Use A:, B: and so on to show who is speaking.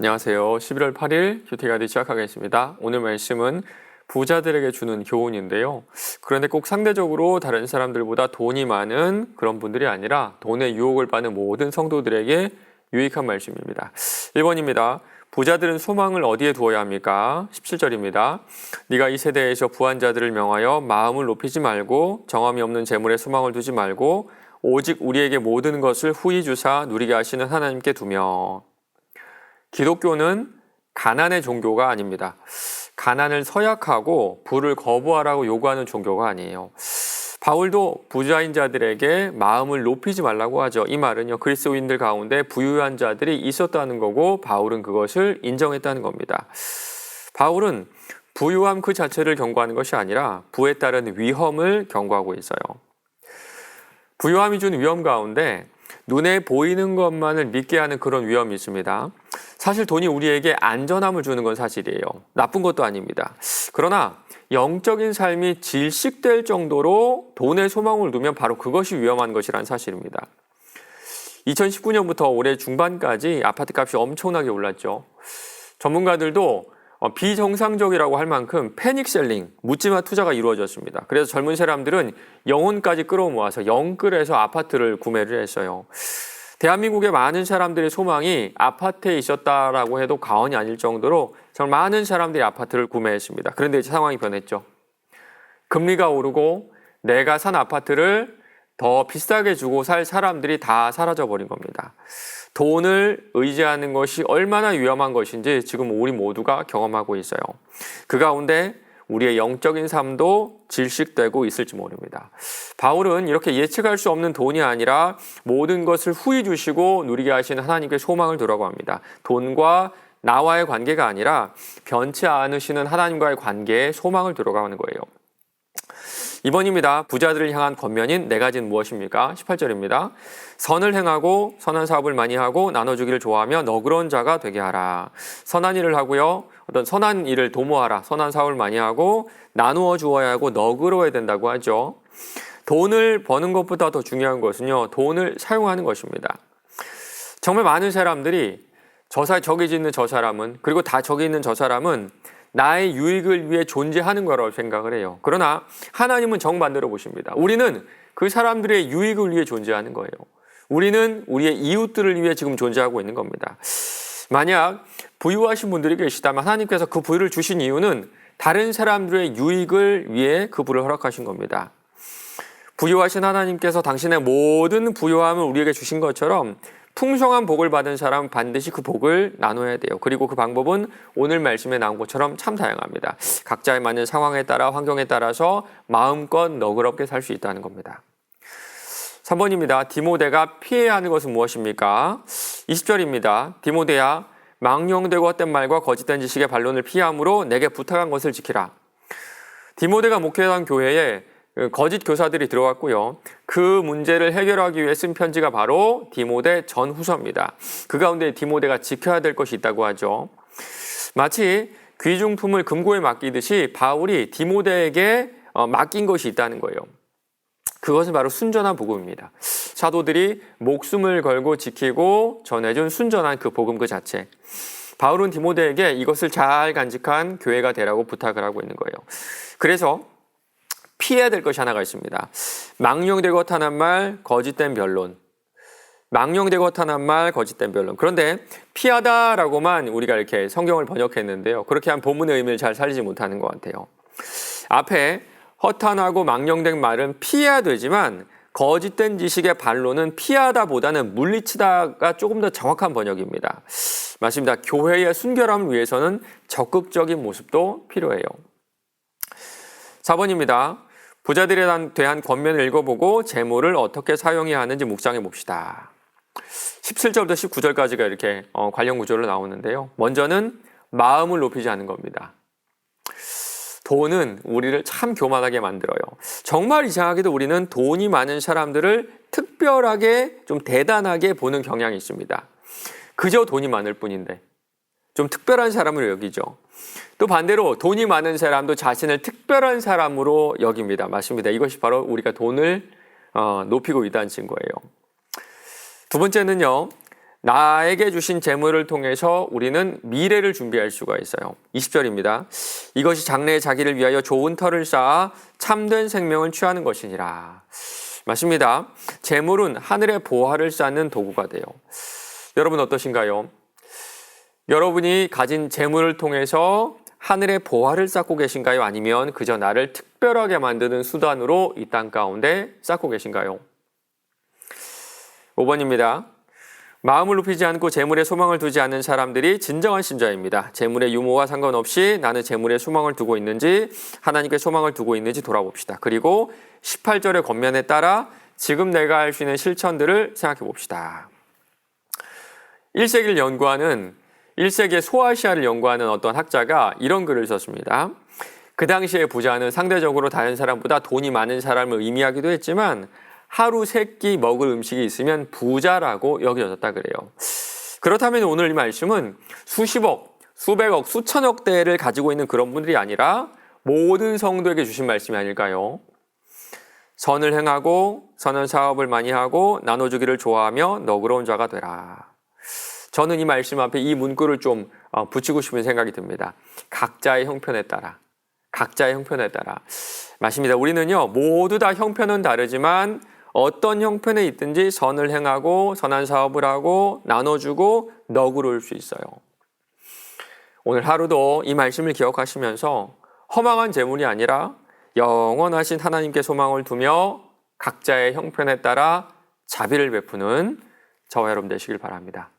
A: 안녕하세요. 11월 8일 큐티가이드 시작하겠습니다. 오늘 말씀은 부자들에게 주는 교훈인데요. 그런데 꼭 상대적으로 다른 사람들보다 돈이 많은 그런 분들이 아니라 돈의 유혹을 받는 모든 성도들에게 유익한 말씀입니다. 1번입니다. 부자들은 소망을 어디에 두어야 합니까? 17절입니다. 네가 이 세대에서 부한 자들을 명하여 마음을 높이지 말고 정함이 없는 재물에 소망을 두지 말고 오직 우리에게 모든 것을 후히 주사 누리게 하시는 하나님께 두며. 기독교는 가난의 종교가 아닙니다. 가난을 서약하고 부를 거부하라고 요구하는 종교가 아니에요. 바울도 부자인 자들에게 마음을 높이지 말라고 하죠. 이 말은요, 그리스도인들 가운데 부유한 자들이 있었다는 거고 바울은 그것을 인정했다는 겁니다. 바울은 부유함 그 자체를 경고하는 것이 아니라 부에 따른 위험을 경고하고 있어요. 부유함이 준 위험 가운데 눈에 보이는 것만을 믿게 하는 그런 위험이 있습니다. 사실 돈이 우리에게 안전함을 주는 건 사실이에요. 나쁜 것도 아닙니다. 그러나 영적인 삶이 질식될 정도로 돈에 소망을 두면 바로 그것이 위험한 것이라는 사실입니다. 2019년부터 올해 중반까지 아파트값이 엄청나게 올랐죠. 전문가들도 비정상적이라고 할 만큼 패닉셀링, 묻지마 투자가 이루어졌습니다. 그래서 젊은 사람들은 영혼까지 끌어모아서 영끌해서 아파트를 구매를 했어요. 대한민국의 많은 사람들의 소망이 아파트에 있었다라고 해도 과언이 아닐 정도로 정말 많은 사람들이 아파트를 구매했습니다. 그런데 이제 상황이 변했죠. 금리가 오르고 내가 산 아파트를 더 비싸게 주고 살 사람들이 다 사라져버린 겁니다. 돈을 의지하는 것이 얼마나 위험한 것인지 지금 우리 모두가 경험하고 있어요. 그 가운데 우리의 영적인 삶도 질식되고 있을지 모릅니다. 바울은 이렇게 예측할 수 없는 돈이 아니라 모든 것을 후히 주시고 누리게 하시는 하나님께 소망을 두라고 합니다. 돈과 나와의 관계가 아니라 변치 않으시는 하나님과의 관계에 소망을 두라고 하는 거예요. 2번입니다. 부자들을 향한 권면인 네 가지는 무엇입니까? 18절입니다. 선을 행하고 선한 사업을 많이 하고 나눠주기를 좋아하며 너그러운 자가 되게 하라. 선한 일을 하고요. 어떤 선한 일을 도모하라. 선한 사업을 많이 하고 나누어 주어야 하고 너그러워야 된다고 하죠. 돈을 버는 것보다 더 중요한 것은요, 돈을 사용하는 것입니다. 정말 많은 사람들이 저기 있는 저 사람은, 그리고 다 저기 있는 저 사람은 나의 유익을 위해 존재하는 거라고 생각을 해요. 그러나 하나님은 정반대로 보십니다. 우리는 그 사람들의 유익을 위해 존재하는 거예요. 우리는 우리의 이웃들을 위해 지금 존재하고 있는 겁니다. 만약 부유하신 분들이 계시다면 하나님께서 그 부유를 주신 이유는 다른 사람들의 유익을 위해 그 부를 허락하신 겁니다. 부유하신 하나님께서 당신의 모든 부유함을 우리에게 주신 것처럼 풍성한 복을 받은 사람은 반드시 그 복을 나눠야 돼요. 그리고 그 방법은 오늘 말씀에 나온 것처럼 참 다양합니다. 각자에 맞는 상황에 따라 환경에 따라서 마음껏 너그럽게 살 수 있다는 겁니다. 3번입니다. 디모데가 피해야 하는 것은 무엇입니까? 20절입니다. 디모데야, 망령되고 헛된 말과 거짓된 지식의 반론을 피함으로 내게 부탁한 것을 지키라. 디모데가 목회하던 교회에 거짓 교사들이 들어왔고요. 그 문제를 해결하기 위해 쓴 편지가 바로 디모데 전후서입니다. 그 가운데 디모데가 지켜야 될 것이 있다고 하죠. 마치 귀중품을 금고에 맡기듯이 바울이 디모데에게 맡긴 것이 있다는 거예요. 그것은 바로 순전한 복음입니다. 사도들이 목숨을 걸고 지키고 전해준 순전한 그 복음 그 자체. 바울은 디모데에게 이것을 잘 간직한 교회가 되라고 부탁을 하고 있는 거예요. 그래서 피해야 될 것이 하나가 있습니다. 망령되고 헛한 말, 거짓된 변론. 망령되고 헛한 말, 거짓된 변론. 그런데 피하다라고만 우리가 이렇게 성경을 번역했는데요. 그렇게 한 본문의 의미를 잘 살리지 못하는 것 같아요. 앞에 허탄하고 망령된 말은 피해야 되지만 거짓된 지식의 반론은 피하다보다는 물리치다가 조금 더 정확한 번역입니다. 맞습니다. 교회의 순결함을 위해서는 적극적인 모습도 필요해요. 4번입니다. 부자들에 대한 권면을 읽어보고 재물을 어떻게 사용해야 하는지 묵상해 봅시다. 17절부터 19절까지가 이렇게 관련 구조로 나오는데요. 먼저는 마음을 높이지 않는 겁니다. 돈은 우리를 참 교만하게 만들어요. 정말 이상하게도 우리는 돈이 많은 사람들을 특별하게 좀 대단하게 보는 경향이 있습니다. 그저 돈이 많을 뿐인데 좀 특별한 사람으로 여기죠. 또 반대로 돈이 많은 사람도 자신을 특별한 사람으로 여깁니다. 맞습니다. 이것이 바로 우리가 돈을 높이고 있다는 증거예요. 두 번째는요, 나에게 주신 재물을 통해서 우리는 미래를 준비할 수가 있어요. 20절입니다. 이것이 장래에 자기를 위하여 좋은 터를 쌓아 참된 생명을 취하는 것이니라. 맞습니다. 재물은 하늘의 보화를 쌓는 도구가 돼요. 여러분 어떠신가요? 여러분이 가진 재물을 통해서 하늘의 보화를 쌓고 계신가요? 아니면 그저 나를 특별하게 만드는 수단으로 이 땅 가운데 쌓고 계신가요? 5번입니다. 마음을 높이지 않고 재물에 소망을 두지 않는 사람들이 진정한 신자입니다. 재물의 유무와 상관없이 나는 재물에 소망을 두고 있는지 하나님께 소망을 두고 있는지 돌아봅시다. 그리고 18절의 겉면에 따라 지금 내가 할 수 있는 실천들을 생각해 봅시다. 1세기를 연구하는 1세기의 소아시아를 연구하는 어떤 학자가 이런 글을 썼습니다. 그 당시의 부자는 상대적으로 다른 사람보다 돈이 많은 사람을 의미하기도 했지만 하루 3끼 먹을 음식이 있으면 부자라고 여겨졌다 그래요. 그렇다면 오늘 이 말씀은 수십억, 수백억, 수천억 대를 가지고 있는 그런 분들이 아니라 모든 성도에게 주신 말씀이 아닐까요? 선을 행하고 선한 사업을 많이 하고 나눠주기를 좋아하며 너그러운 자가 되라. 저는 이 말씀 앞에 이 문구를 좀 붙이고 싶은 생각이 듭니다. 각자의 형편에 따라. 각자의 형편에 따라. 맞습니다. 우리는요, 모두 다 형편은 다르지만 어떤 형편에 있든지 선을 행하고 선한 사업을 하고 나눠주고 너그러울 수 있어요. 오늘 하루도 이 말씀을 기억하시면서 허망한 재물이 아니라 영원하신 하나님께 소망을 두며 각자의 형편에 따라 자비를 베푸는 저와 여러분 되시길 바랍니다.